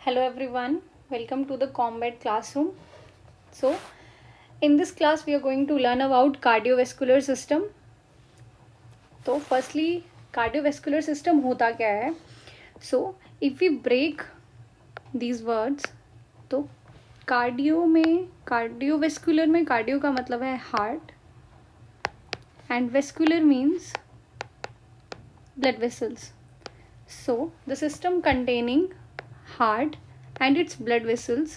Hello everyone, welcome to the Combat Classroom. So, in this class we are going to learn about cardiovascular system. तो firstly cardiovascular system होता क्या है? So, if we break these words, तो cardiovascular में cardio का मतलब है heart and vascular means blood vessels. So, the system containing heart and its blood vessels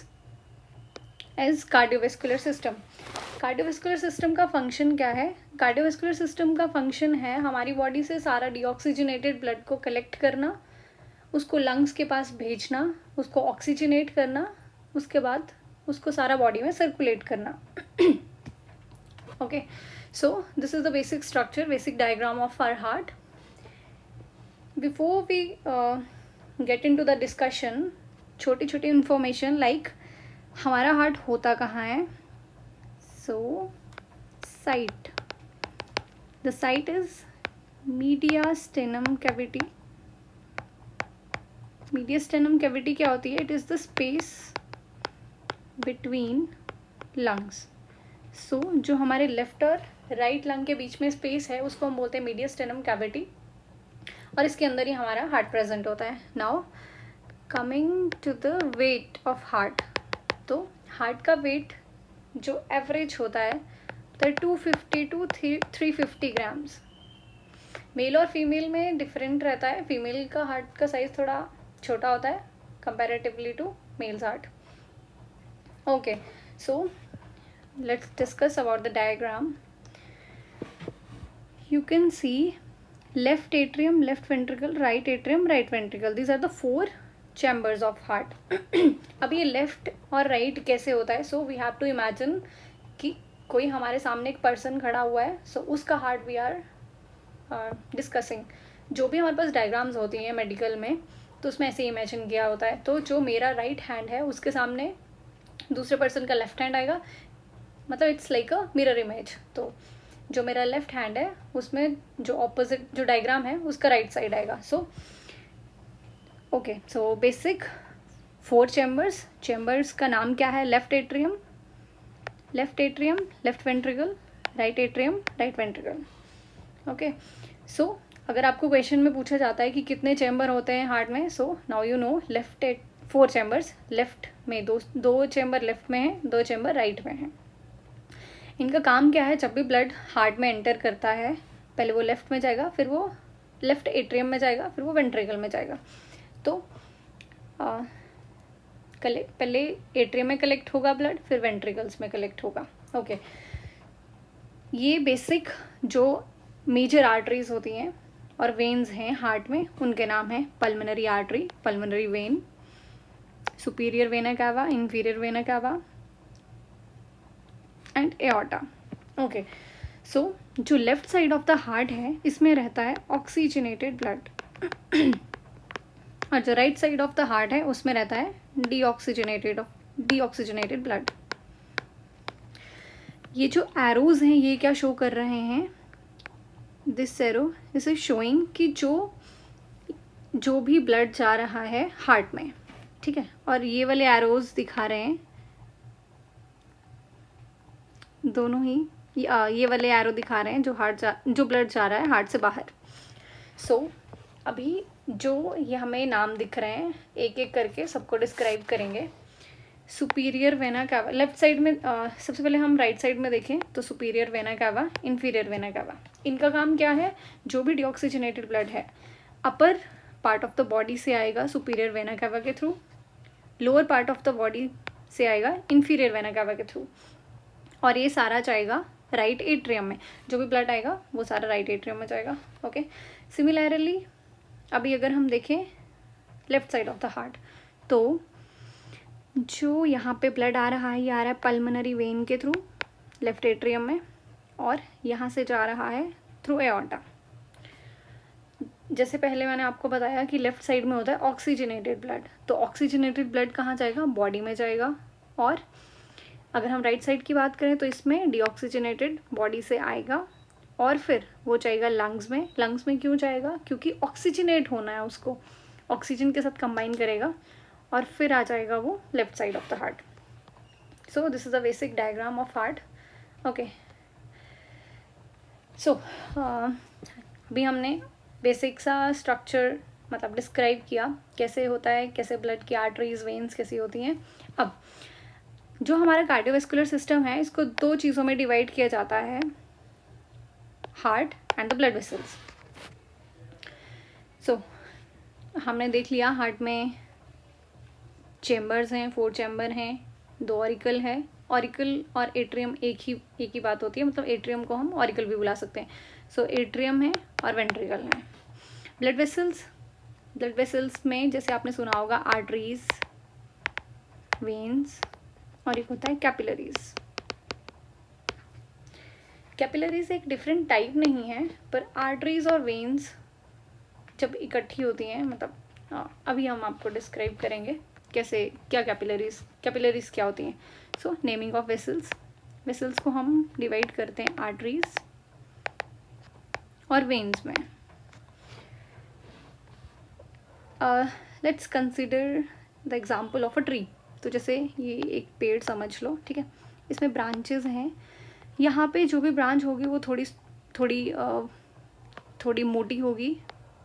as cardiovascular system. Cardiovascular system का function क्या है? कार्डियोवैस्कुलर सिस्टम का function है हमारी बॉडी से सारा डीऑक्सीजनेटेड ब्लड को कलेक्ट करना, उसको लंग्स के पास भेजना, उसको ऑक्सीजनेट करना, उसके बाद उसको सारा बॉडी में सर्कुलेट करना. Okay, so this is the basic structure, basic diagram of our heart. Before we get into the discussion, छोटी छोटी इन्फॉर्मेशन लाइक हमारा हार्ट होता कहाँ है. So, site. The site is mediastinum cavity. Mediastinum cavity क्या होती है? It is the space between lungs. So, जो हमारे लेफ्ट और राइट लंग के बीच में स्पेस है उसको हम बोलते हैं mediastinum cavity, और इसके अंदर ही हमारा हार्ट प्रेजेंट होता है. Now, coming to the weight of heart. तो हार्ट का वेट जो एवरेज होता है तो 250 to 350 ग्राम्स. मेल और फीमेल में डिफरेंट रहता है. फीमेल का हार्ट का साइज थोड़ा छोटा होता है comparatively to males heart. Okay, so let's discuss about the diagram. You can see left atrium, left ventricle, right atrium, right ventricle. These are the 4 chambers of heart. अब ये left और right कैसे होता है? So we have to imagine कि कोई हमारे सामने एक पर्सन खड़ा हुआ है. सो उसका हार्ट वी आर डिस्कसिंग. जो भी हमारे पास डायग्राम्स होती हैं मेडिकल में तो उसमें ऐसे इमेजिन किया होता है. तो जो मेरा राइट हैंड है उसके सामने दूसरे पर्सन का लेफ्ट हैंड आएगा, मतलब it's like a mirror image. तो जो मेरा लेफ्ट हैंड है उसमें जो ऑपोजिट जो डायग्राम है उसका राइट साइड आएगा. So okay, so basic 4 chambers का नाम क्या है? Left atrium, left ventricle, right atrium, right ventricle. Okay, so अगर आपको क्वेश्चन में पूछा जाता है कि कितने चैम्बर होते हैं हार्ट में, so now you know 4 chambers. Left में दो चैम्बर लेफ्ट में है, 2 चैम्बर राइट में है. इनका काम क्या है? जब भी ब्लड हार्ट में एंटर करता है पहले वो लेफ्ट में जाएगा, फिर वो लेफ्ट एट्रियम में जाएगा, फिर वो वेंट्रिकल में जाएगा. तो पहले एट्रियम में कलेक्ट होगा ब्लड, फिर वेंट्रिकल्स में कलेक्ट होगा. ओके, ये बेसिक जो मेजर आर्टरीज होती हैं और वेन्स हैं हार्ट में उनके नाम हैं pulmonary artery, pulmonary vein, superior vena cava, inferior vena cava and aorta. Okay, so जो left side of the heart है इसमें रहता है ऑक्सीजनेटेड ब्लड और जो right side of the heart है उसमें रहता है डीऑक्सीजनेटेड ब्लड. ये जो एरोज हैं ये क्या शो कर रहे हैं? दिस एरो इज शोइंग कि जो भी ब्लड जा रहा है हार्ट में, ठीक है, और ये वाले एरोज दिखा रहे हैं दोनों ही. ये वाले एरो दिखा रहे हैं जो ब्लड जा रहा है हार्ट से बाहर. सो अभी जो ये हमें नाम दिख रहे हैं एक एक करके सबको डिस्क्राइब करेंगे. सुपीरियर वेना कावा लेफ्ट साइड में, सबसे पहले हम राइट साइड में देखें तो superior vena cava, inferior vena कावा. इनका काम क्या है? जो भी डीऑक्सीजनेटेड ब्लड है upper part of the body से आएगा सुपीरियर वेना कावा के through, lower part of the body से आएगा इंफीरियर वेना कावा के थ्रू, और ये सारा जाएगा राइट एट्रियम में. जो भी ब्लड आएगा वो सारा राइट एट्रियम में जाएगा. ओके, सिमिलरली अभी अगर हम देखें left side of the heart, तो जो यहाँ पे ब्लड आ रहा है ये आ रहा है पल्मोनरी वेन के थ्रू लेफ्ट एट्रियम में, और यहाँ से जा रहा है थ्रू एओर्टा. जैसे पहले मैंने आपको बताया कि लेफ्ट साइड में होता है ऑक्सीजनेटेड ब्लड, तो ऑक्सीजनेटेड ब्लड कहाँ जाएगा? बॉडी में जाएगा. और अगर हम राइट साइड की बात करें तो इसमें डीऑक्सीजनेटेड बॉडी से आएगा और फिर वो जाएगा लंग्स में. लंग्स में क्यों जाएगा? क्योंकि ऑक्सीजनेट होना है, उसको ऑक्सीजन के साथ कंबाइन करेगा और फिर आ जाएगा वो left side of the heart. So this is a basic diagram of heart. Okay, so अभी हमने बेसिक सा स्ट्रक्चर मतलब डिस्क्राइब किया कैसे होता है, कैसे ब्लड की आर्टरीज वेन्स कैसी होती हैं. अब जो हमारा कार्डियोवैस्कुलर सिस्टम है इसको दो चीज़ों में डिवाइड किया जाता है, heart and the blood vessels. So हमने देख लिया हार्ट में चेम्बर्स हैं, 4 चैम्बर हैं, 2 ऑरिकल है. ऑरिकल और एट्रियम एक ही बात होती है, मतलब एट्रियम को हम ऑरिकल भी बुला सकते हैं. सो एट्रियम है और वेंट्रिकल है. ब्लड वेसल्स में जैसे आपने सुना होगा आर्टरीज, वेन्स और एक होता है कैपिलरीज. कैपिलरीज एक डिफरेंट टाइप नहीं है, पर आर्टरीज और वेन्स जब इकट्ठी होती हैं, मतलब अभी हम आपको डिस्क्राइब करेंगे कैसे क्या कैपिलरीज क्या होती हैं. सो नेमिंग ऑफ वेसल्स को हम डिवाइड करते हैं आर्टरीज और वेन्स में. Let's consider the example of a tree. तो जैसे ये एक पेड़ समझ लो, ठीक है, इसमें ब्रांचेस हैं. यहाँ पे जो भी ब्रांच होगी वो थोड़ी मोटी होगी,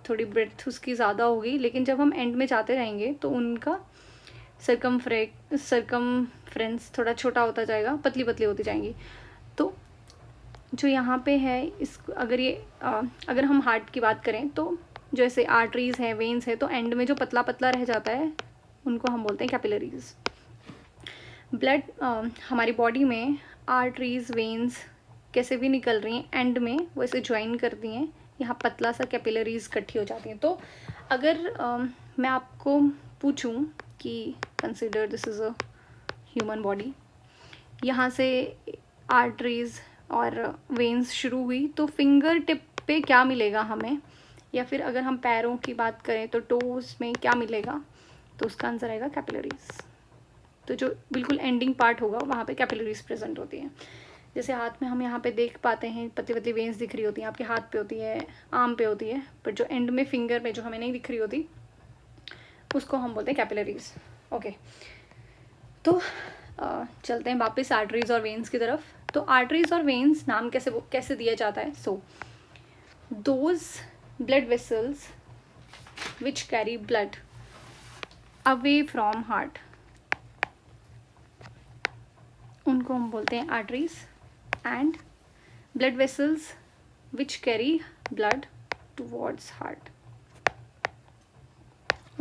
थोड़ी ब्रेड्थ उसकी ज़्यादा होगी, लेकिन जब हम एंड में जाते रहेंगे तो उनका सरकमफ्रेंस थोड़ा छोटा होता जाएगा, पतली होती जाएंगी. तो जो यहाँ पे है अगर हम हार्ट की बात करें तो जैसे आर्टरीज है, वेन्स है, तो एंड में जो पतला रह जाता है उनको हम बोलते हैं कैपिलरीज. ब्लड हमारी बॉडी में आर्टरीज, वेन्स कैसे भी निकल रही हैं, एंड में वो इसे ज्वाइन करती हैं, यहाँ पतला सा कैपिलरीज इकट्ठी हो जाती हैं. तो अगर मैं आपको पूछूं कि consider this is a human body, यहाँ से आर्टरीज और वेन्स शुरू हुई, तो फिंगर टिप पे क्या मिलेगा हमें, या फिर अगर हम पैरों की बात करें तो टोज में क्या मिलेगा, तो उसका आंसर आएगा कैपिलरीज. तो जो बिल्कुल एंडिंग पार्ट होगा वहाँ पे कैपिलरीज प्रेजेंट होती हैं. जैसे हाथ में हम यहाँ पे देख पाते हैं पतली वेन्स दिख रही होती हैं, आपके हाथ पे होती है, आर्म पे होती है, पर जो एंड में फिंगर में जो हमें नहीं दिख रही होती उसको हम बोलते हैं कैपिलरीज. ओके, तो चलते हैं वापस आर्टरीज और वेन्स की तरफ. तो आर्टरीज और वेन्स नाम कैसे दिया जाता है. So those blood vessels which carry blood away from heart, उनको हम बोलते हैं arteries. And blood vessels which carry blood towards heart,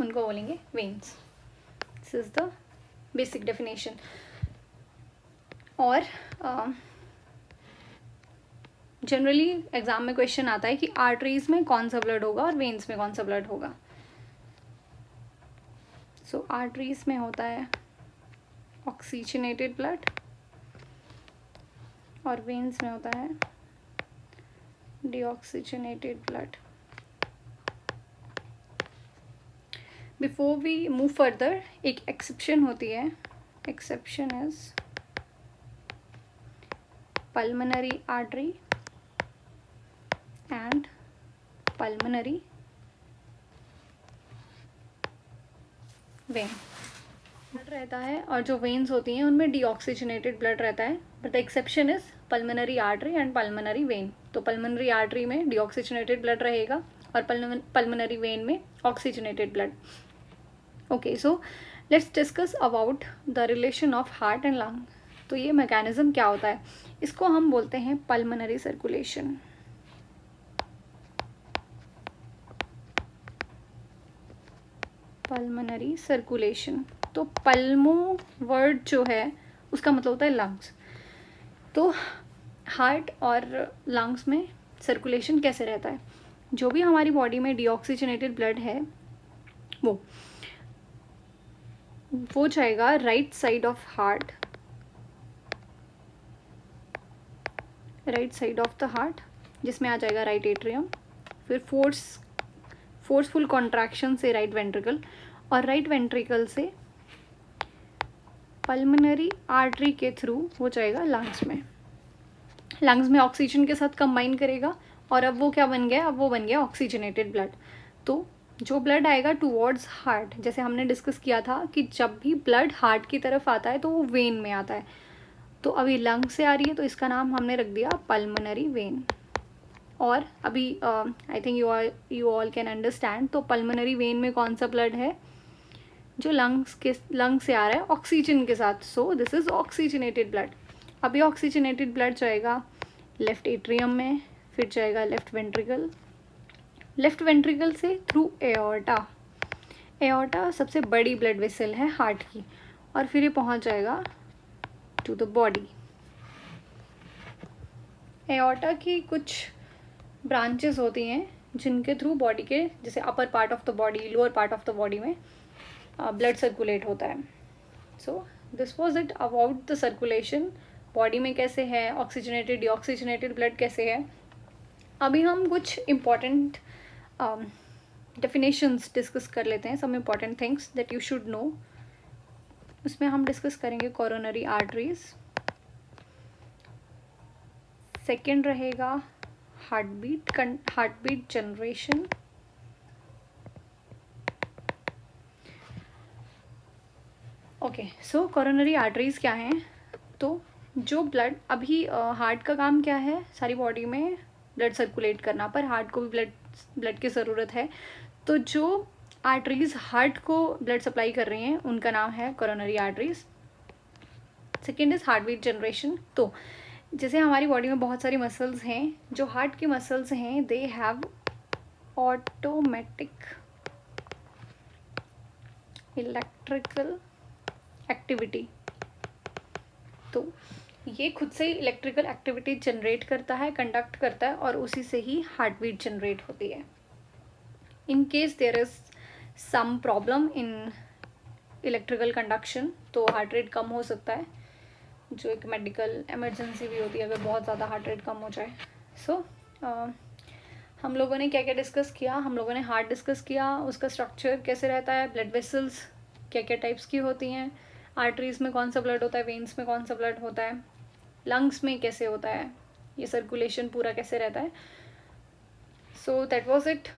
उनको बोलेंगे veins. This is the basic definition. और जनरली एग्जाम में क्वेश्चन आता है कि आर्टरीज में कौन सा ब्लड होगा और वेन्स में कौन सा ब्लड होगा. सो आर्टरीज में होता है ऑक्सीजनेटेड ब्लड और वेन्स में होता है deoxygenated blood. Before we move further, एक एक्सेप्शन होती है. Exception is pulmonary artery and pulmonary vein. Blood रहता है और जो वेन्स होती हैं उनमें डीऑक्सीजनेटेड ब्लड रहता है, but the exception is pulmonary artery and pulmonary when. तो पल्मोनरी आर्टरी में डीऑक्सीजनेटेड ब्लड रहेगा और पल्मोनरी वेन में oxygenated blood. Okay, so let's discuss about the relation of heart and lung. तो ये मैकेनिज्म क्या होता है, इसको हम बोलते हैं पल्मोनरी सर्कुलेशन. Pulmonary circulation. तो पल्मो वर्ड जो है उसका मतलब होता है लंग्स. तो हार्ट और लंग्स में सर्कुलेशन कैसे रहता है, जो भी हमारी बॉडी में डीऑक्सीजनेटेड ब्लड है वो जाएगा right side of heart, right side of the heart, जिसमें आ जाएगा राइट एट्रियम, फिर फोर्सफुल कॉन्ट्रैक्शन से राइट वेंट्रिकल, और राइट वेंट्रिकल से पल्मोनरी आर्टरी के थ्रू वो जाएगा लंग्स में. लंग्स में ऑक्सीजन के साथ कंबाइन करेगा और अब वो क्या बन गया, अब वो बन गया ऑक्सीजनेटेड ब्लड. तो जो ब्लड आएगा टूवर्ड्स हार्ट, जैसे हमने डिस्कस किया था कि जब भी ब्लड हार्ट की तरफ आता है तो वो वेन में आता है, तो अभी लंग से आ रही है तो इसका नाम हमने रख दिया पल्मोनरी वेन। और अभी I think you all can understand, तो पल्मोनरी वेन में कौन सा ब्लड है, जो लंग से आ रहा है ऑक्सीजन के साथ, सो दिस इज ऑक्सीजनेटेड ब्लड। अभी ऑक्सीजनेटेड ब्लड जाएगा लेफ्ट एट्रियम में, फिर जाएगा लेफ्ट वेंट्रिकल, लेफ्ट वेंट्रिकल से थ्रू एओर्टा, एओर्टा सबसे बड़ी ब्लड वेसल है हार्ट की, और फिर ये पहुंच जाएगा टू द बॉडी। एओर्टा की कुछ ब्रांचेस होती हैं जिनके थ्रू बॉडी के, जैसे upper part of the body, lower part of the body में ब्लड सर्कुलेट होता है। So this was it about the circulation, body में कैसे है, ऑक्सीजनेटेड डीऑक्सीजनेटेड ब्लड कैसे है। अभी हम कुछ इम्पॉर्टेंट डेफिनेशंस डिस्कस कर लेते हैं, some important things that you should know. उसमें हम डिस्कस करेंगे कोरोनरी आर्टरीज, सेकेंड रहेगा heart beat generation, okay. So coronary arteries क्या हैं, तो जो ब्लड अभी हार्ट का काम क्या है, सारी बॉडी में ब्लड सर्कुलेट करना, पर हार्ट को भी ब्लड की ज़रूरत है, तो जो आर्टरीज हार्ट को ब्लड सप्लाई कर रही हैं उनका नाम है coronary arteries. Second is heart beat generation, तो जैसे हमारी बॉडी में बहुत सारी मसल्स हैं, जो हार्ट की मसल्स हैं they have automatic electrical activity, तो ये खुद से ही इलेक्ट्रिकल एक्टिविटी जनरेट करता है, कंडक्ट करता है, और उसी से ही हार्ट बीट जनरेट होती है। In case there is some problem in electrical conduction, तो हार्ट रेट कम हो सकता है, जो एक मेडिकल इमरजेंसी भी होती है अगर बहुत ज़्यादा हार्ट रेट कम हो जाए। सो हम लोगों ने क्या क्या डिस्कस किया, हम लोगों ने हार्ट डिस्कस किया, उसका स्ट्रक्चर कैसे रहता है, ब्लड वेसल्स क्या क्या टाइप्स की होती हैं, आर्टरीज में कौन सा ब्लड होता है, वेन्स में कौन सा ब्लड होता है, लंग्स में कैसे होता है, ये सर्कुलेशन पूरा कैसे रहता है। So that was it.